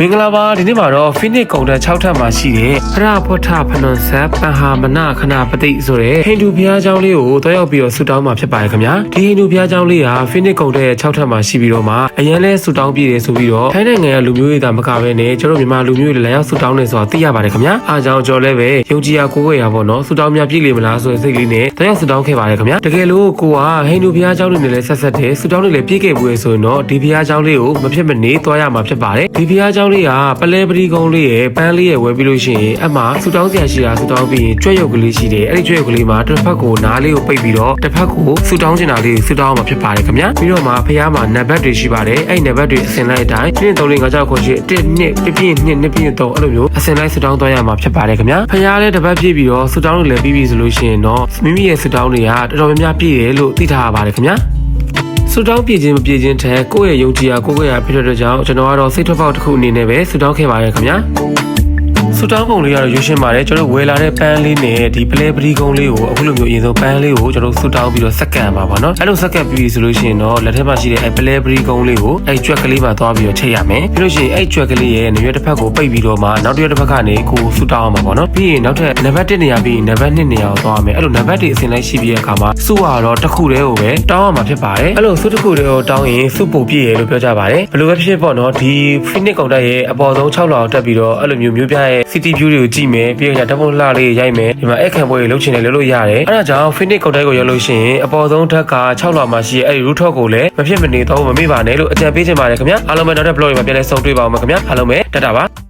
မင်္ဂလာပါဒီနေ့မှာတော့ Phoenix ကုန်တဲ့6ထပ်မှာရှိတဲ့ဖရဖွထဖနွန်ဆက်ပန်ဟာမနခဏပတိဆိုတဲ့ဟိန္ဒူဘုရားကျောင်းလေးကိုတွားရောက်ပြီးတော့ဆူတောင်းမှာဖြစ်ပါတယ်ခင်ဗျာဒီဟိန္ဒူဘုရားကျောင်းလေးဟာ Phoenix ကုန်တဲ့6ထပ်မှာရှိပြီးတော့မှအရင်လဲဆူတောင်းပြည်တယ်ဆိုပြီးတော့ထိုင်းနိုင်ငံကလူမျိုးတွေသာမကဘဲနဲ့ကျွန်တော်မြန်မာလူမျိုးတွေလည်းရောက်ဆူတောင်းနေဆိုတာသိရပါတယ်ခင်ဗျာအားကြောင့်ကျွန်တော်လည်းပဲယုံကြည်ရကိုးဝေရပါတော့ဆူတောင်းများပြည်လေမလားဆိုတဲ့စိတ်ကလေးနဲ့တွားရောက်ဆူတောင်းခဲ့ပါတယ်ခင်ဗျာတကယ်လို့ကိုကဟိန္ဒူဘုရားကျောင်းတွေနဲ့လည်းဆက်ဆက်တဲ့ဆူတောင်းတွေလည်းပြည်ခဲ့ဘူးဆိုရင်တော့ဒီဘုရားကျောင်းလေးကိုမဖြစ်မနေတွားရမှာဖြစ်ပါတယ်ဒီဘုရားကျောင်းလေးကပလဲပရီကုန်းလေးရဲ့ပန်းလေးရဲ့ဝယ်ပြီးလို့ရှိရင်အမှဆူတောင်းစရာရှိတာဆူတောင်းပြီးရင်ကြွက်ရုပ်ကလေးရှိတယ်အဲ့ဒီကြွက်ရုပ်ကလေးမှာတစ်ဖက်ကိုနားလေးကိုပိတ်ပြီးတော့တစ်ဖက်ကိုဆူတောင်းချင်တာလေးဆူတောင်းမှာဖြစ်ပါတယ်ခင်ဗျာပြီးတော့မှဖះမှာနံပါတ်တွေရှိပါတယ်အဲ့နံပါတ်တွေအစင်လိုက်အတိုင်း1 3 4 5 6 9 10 1 2 1ပြည့်2 2ပြည့်3အဲ့လိုမျိုးအစင်လိုက်ဆူတောင်းသွားရမှာဖြစ်ပါတယ်ခင်ဗျာဖះလည်းတစ်ပတ်ပြည့်ပြီးတော့ဆူတောင်းတွေလည်းပြီးပြီဆိုလို့ရှိရင်တော့မိမိရဲ့ဆူတောင်းတွေကတော်တော်များများပြည့်တယ်လို့သိထားရပါတယ်ခင်ဗျာဆူတောင်းပြည်ခြင်းမပြည်ခြင်းထက်ကိုယ့်ရဲ့ယုံကြည်ရာကိုယ့်ရဲ့ဖြစ်တဲ့ကြောင့်ကျွန်တော်ကတော့စိတ်ထွက်ပေါက်တစ်ခုအနေနဲ့ပဲဆူတောင်းခဲ့ပါတယ်ခင်ဗျာဆူတောင်းပုံလေးကတော့ရွှေရှင်းပါတယ်ကျွန်တော်ဝယ်လာတဲ့ပန်းလေးနဲ့ဒီပလဲပရီကုန်းလေးကိုအခုလိုမျိုးအရင်ဆုံးပန်းလေးကိုကျွန်တော်ဆူတောင်းပြီးတော့စက္ကန့်ပါပါနော်အဲ့လိုစက္ကန့်ပြီးဆိုလို့ရှိရင်တော့လက်ထက်မှာရှိတဲ့အဲ့ပလဲပရီကုန်းလေးကိုအဲ့ကြွက်ကလေးမှာသွားပြီးတော့ချိန်ရမယ်ပြီးလို့ရှိရင်အဲ့ကြွက်ကလေးရဲ့နရွက်တစ်ဖက်ကိုပိတ်ပြီးတော့မှနောက်တစ်ဖက်ကနေကိုဆူတောင်းအောင်ပါပေါ့နော်ပြီးရင်နောက်ထပ်နံပါတ်1နေရာပြီးနံပါတ်2နေရာကိုသွားရမယ်အဲ့လိုနံပါတ်တွေအစင်လိုက်ရှိပြီးတဲ့အခါမှာစုကတော့တစ်ခုတည်းကိုပဲတောင်းရမှာဖြစ်ပါတယ်အဲ့လိုစုတစ်ခုတည်းကိုတောင်းရင်စုပို့ပြည့်ရလို့ပြောကြပါတယ်ဘယ်လိုပဲဖြစ်ပေါ့နော်ဒီ Phoenix ကုန်တက်ရဲ့အပေါ်ဆုံး6လောက်တက်ပြီးတော့အဲ့လိုမျိုးပြရဲ့ City View တွေကိုကြည့်မယ်ပြီးတော့ဓာတ်ပုံလှလေးရိုက်မယ်ဒီမှာအခန့်ပွဲတွေလုပ်ချင်တယ်လုပ်လို့ရတယ်အဲ့ဒါကြောင့် Phoenix ကုန်တက်ကိုရောက်လို့ရှိရင်အပေါ်ဆုံးထက်က6လောက်မှာရှိရဲ့အဲ့ဒီ rooftop ကိုလည်းမဖြစ်မနေတော့မမေ့ပါနဲ့လို့အကြံပေးချင်ပါတယ်ခင်ဗျာအားလုံးပဲနောက်တဲ့ blog တွေမှာပြန်လည်ဆုံတွေ့ပါအောင်ခင်ဗျာအားလုံးပဲတတ်တာပါ